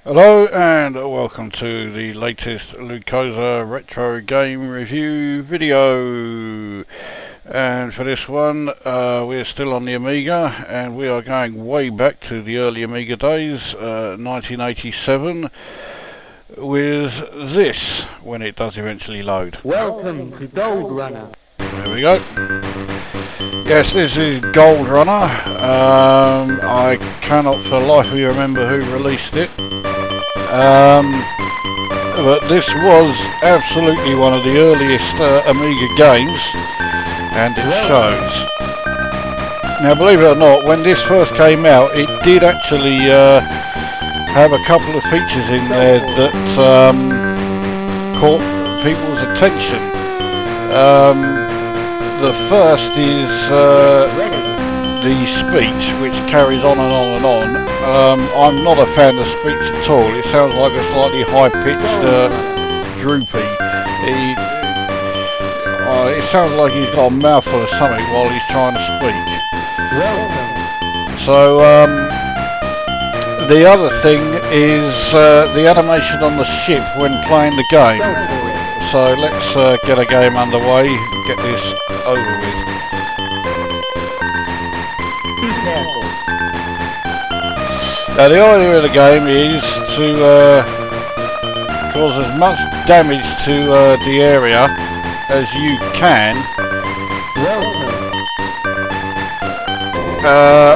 Hello and welcome to the latest Lukozer retro game review video, and for this one we're still on the Amiga and we are going way back to the early Amiga days, 1987, with this when it does eventually load. Welcome to Goldrunner. There we go. Yes, this is Goldrunner. I cannot for the life of me remember who released it. But this was absolutely one of the earliest Amiga games, and it shows. Now, believe it or not, when this first came out, it did actually have a couple of features in there that caught people's attention. The first is the speech, which carries on and on and on. I'm not a fan of speech at all. It sounds like a slightly high-pitched, droopy. It sounds like he's got a mouthful of something while he's trying to speak. So the other thing is the animation on the ship when playing the game. So let's get a game underway and get this over with. Now the idea of the game is to cause as much damage to the area as you can,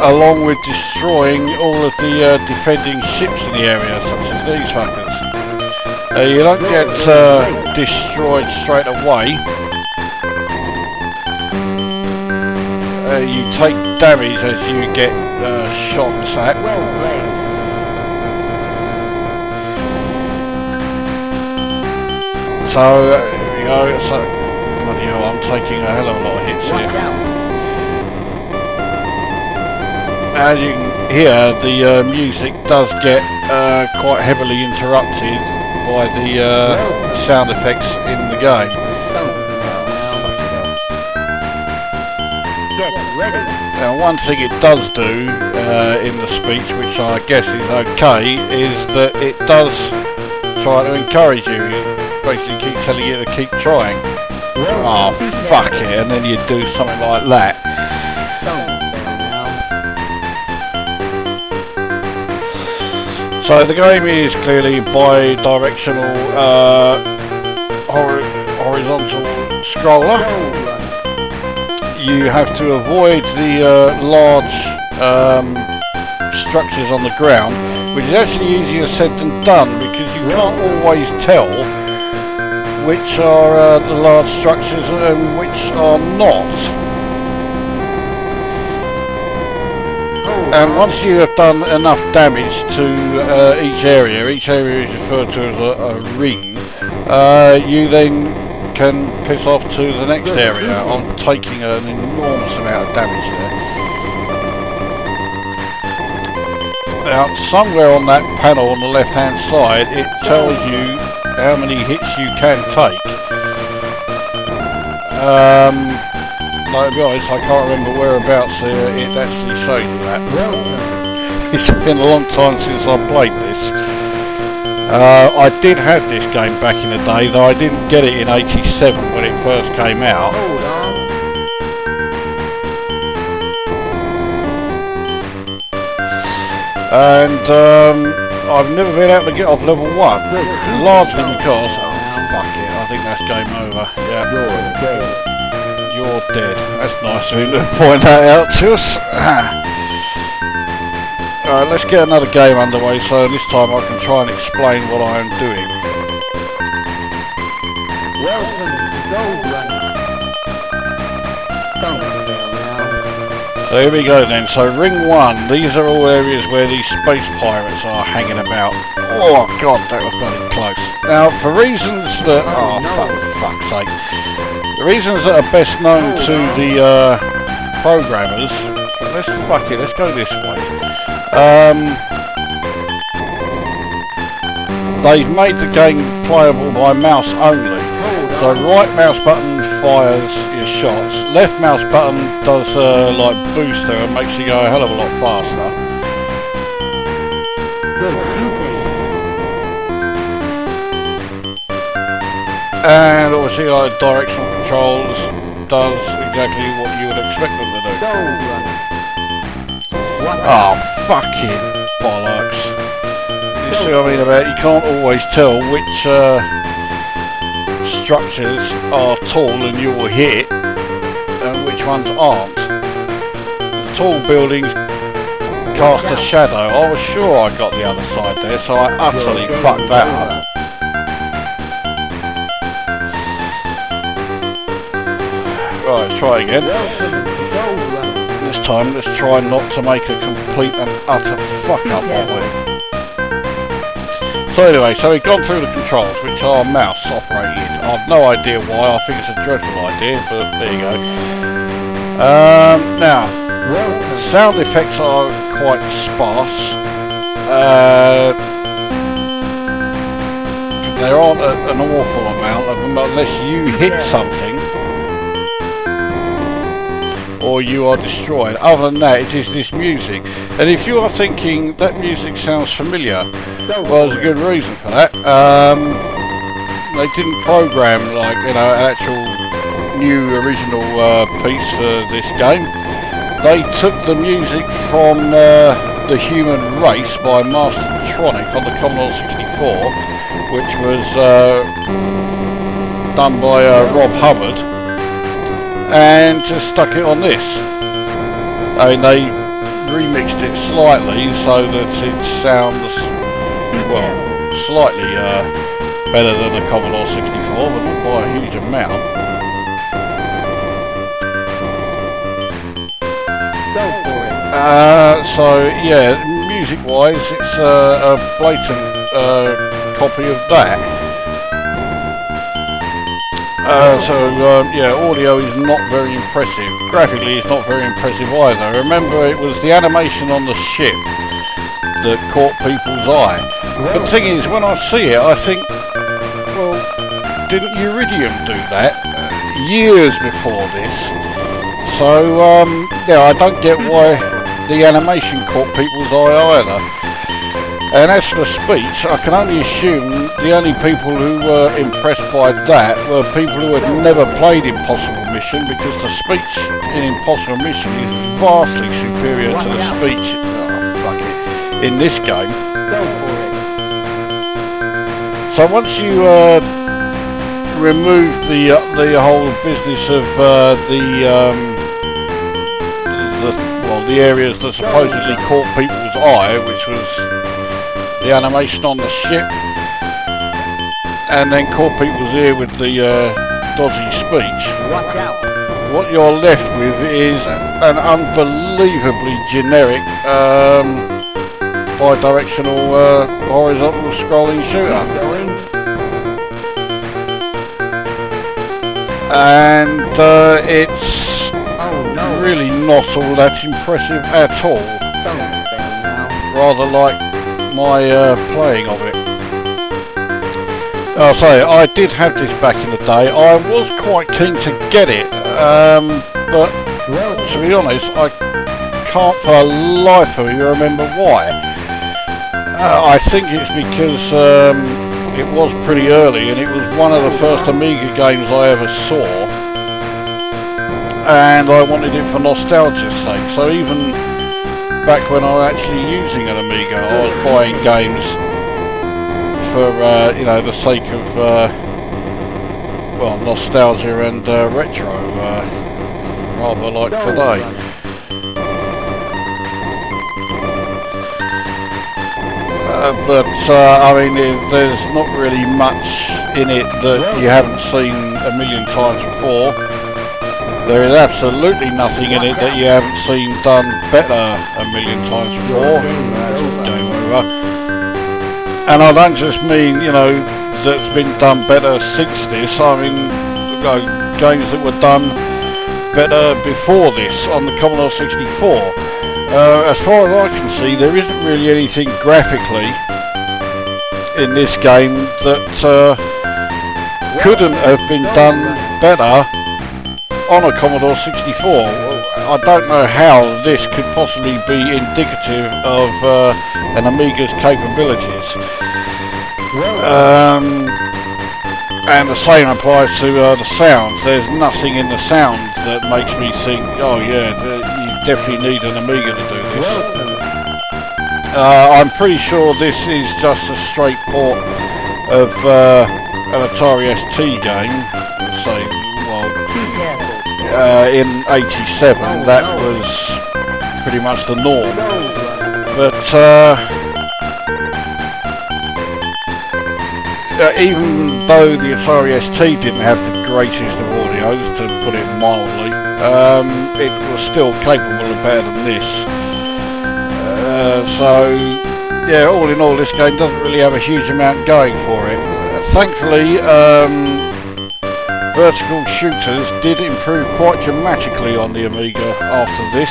along with destroying all of the defending ships in the area, such as these fuckers. You don't get destroyed straight away. You take damage as you get shots at. So here we go. So bloody hell, I'm taking a hell of a lot of hits here. As you can hear, the music does get quite heavily interrupted by the sound effects in the game. Now, one thing it does do in the speech, which I guess is okay, is that it does try to encourage you. It basically keeps telling you to keep trying. Oh, fuck it, and then you do something like that. So the game is clearly bi-directional horizontal scroller. You have to avoid the large structures on the ground, which is actually easier said than done because you can't always tell which are the large structures and which are not. And once you have done enough damage to each area is referred to as a ring, you then can piss off to the next area. I'm taking an enormous amount of damage there. Now, somewhere on that panel on the left hand side it tells you how many hits you can take. To be honest, I can't remember whereabouts it actually shows you that. It's been a long time since I played this. I did have this game back in the day, though I didn't get it in '87 when it first came out. And I've never been able to get off level 1, largely because, oh fuck it, I think that's game over. Yeah. You're dead. That's nice of him to point that out to us. Alright, let's get another game underway, so this time I can try and explain what I am doing. Welcome to Goldrunner. So here we go then. So ring 1, these are all areas where these space pirates are hanging about. Oh god, that was bloody close. Now, for reasons that... oh, fuck's sake. The reasons that are best known to the programmers... let's go this way. They've made the game playable by mouse only. So right mouse button fires your shots, left mouse button does like booster and makes you go a hell of a lot faster. And obviously directional controls does exactly what you would expect them to do. Goldrunner. Oh, fucking bollocks. You see what I mean about it? You can't always tell which structures are tall and you will hit and which ones aren't. The tall buildings cast a shadow. I was sure I got the other side there, so I utterly fucked that up. Right, let's try again. This time, let's try not to make a complete and utter fuck up of it. So anyway, so we've gone through the controls, which are mouse operated. I've no idea why, I think it's a dreadful idea, but there you go. Now, sound effects are quite sparse. There aren't an awful amount of them unless you hit something or you are destroyed. Other than that, it is this music. And if you are thinking that music sounds familiar, well, there's a good reason for that. They didn't program like, you know, an actual new original piece for this game. They took the music from The Human Race by Mastertronic on the Commodore 64, which was done by Rob Hubbard, and just stuck it on this. I mean, they remixed it slightly so that it sounds, well, slightly better than the Commodore 64, but not by a huge amount. So yeah, music-wise, it's a blatant copy of that. Yeah, audio is not very impressive. Graphically, it's not very impressive either. Remember, it was the animation on the ship that caught people's eye. But the thing is, when I see it, I think, well, didn't Iridium do that years before this? So, yeah, I don't get why the animation caught people's eye either. And as for the speech, I can only assume the only people who were impressed by that were people who had never played Impossible Mission, because the speech in Impossible Mission is vastly superior to the speech in this game. So once you remove the whole business of the areas that supposedly caught people's eye, which was the animation on the ship, and then caught people's ear with the dodgy speech, what you're left with is an unbelievably generic bi-directional horizontal scrolling shooter. And it's really not all that impressive at all. Rather like my playing of it. I'll say, I did have this back in the day. I was quite keen to get it, but to be honest, I can't for the life of me remember why. I think it's because it was pretty early and it was one of the first Amiga games I ever saw, and I wanted it for nostalgia's sake. So even back when I was actually using an Amiga, I was buying games for you know, the sake of well, nostalgia and retro, rather like today. But I mean, there's not really much in it that you haven't seen a million times before. There is absolutely nothing in it that you haven't seen done better a million times before. That's all game over. And I don't just mean, you know, that's been done better since this. I mean, you know, games that were done better before this on the Commodore 64. As far as I can see, there isn't really anything graphically in this game that couldn't have been done better on a Commodore 64. I don't know how this could possibly be indicative of an Amiga's capabilities. And the same applies to the sounds. There's nothing in the sounds that makes me think, oh yeah, you definitely need an Amiga to do this. I'm pretty sure this is just a straight port of an Atari ST game. Say, well, in '87, that was pretty much the norm. But even though the Atari ST didn't have the greatest of audios, to put it mildly, it was still capable of better than this. So, yeah, all in all, this game doesn't really have a huge amount going for it. Thankfully, vertical shooters did improve quite dramatically on the Amiga after this.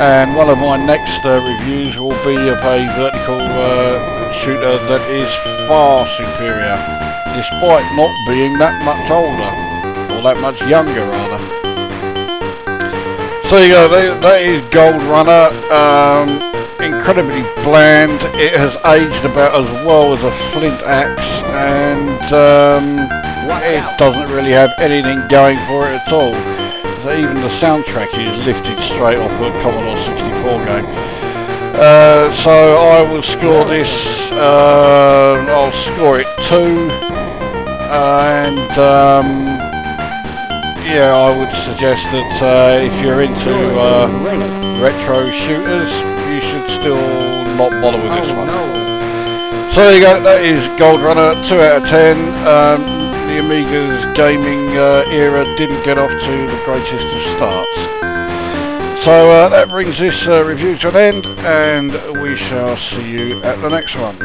And one of my next reviews will be of a vertical shooter that is far superior, despite not being that much older, or that much younger rather. So you go, that is Goldrunner, incredibly bland. It has aged about as well as a flint axe, and it doesn't really have anything going for it at all. So even the soundtrack is lifted straight off a Commodore 64 game. So I will score this, I'll score it 2, and yeah, I would suggest that if you're into retro shooters, you should still not bother with this one. So there you go, that is Goldrunner, 2 out of 10. The Amiga's gaming era didn't get off to the greatest of starts. So that brings this review to an end, and we shall see you at the next one.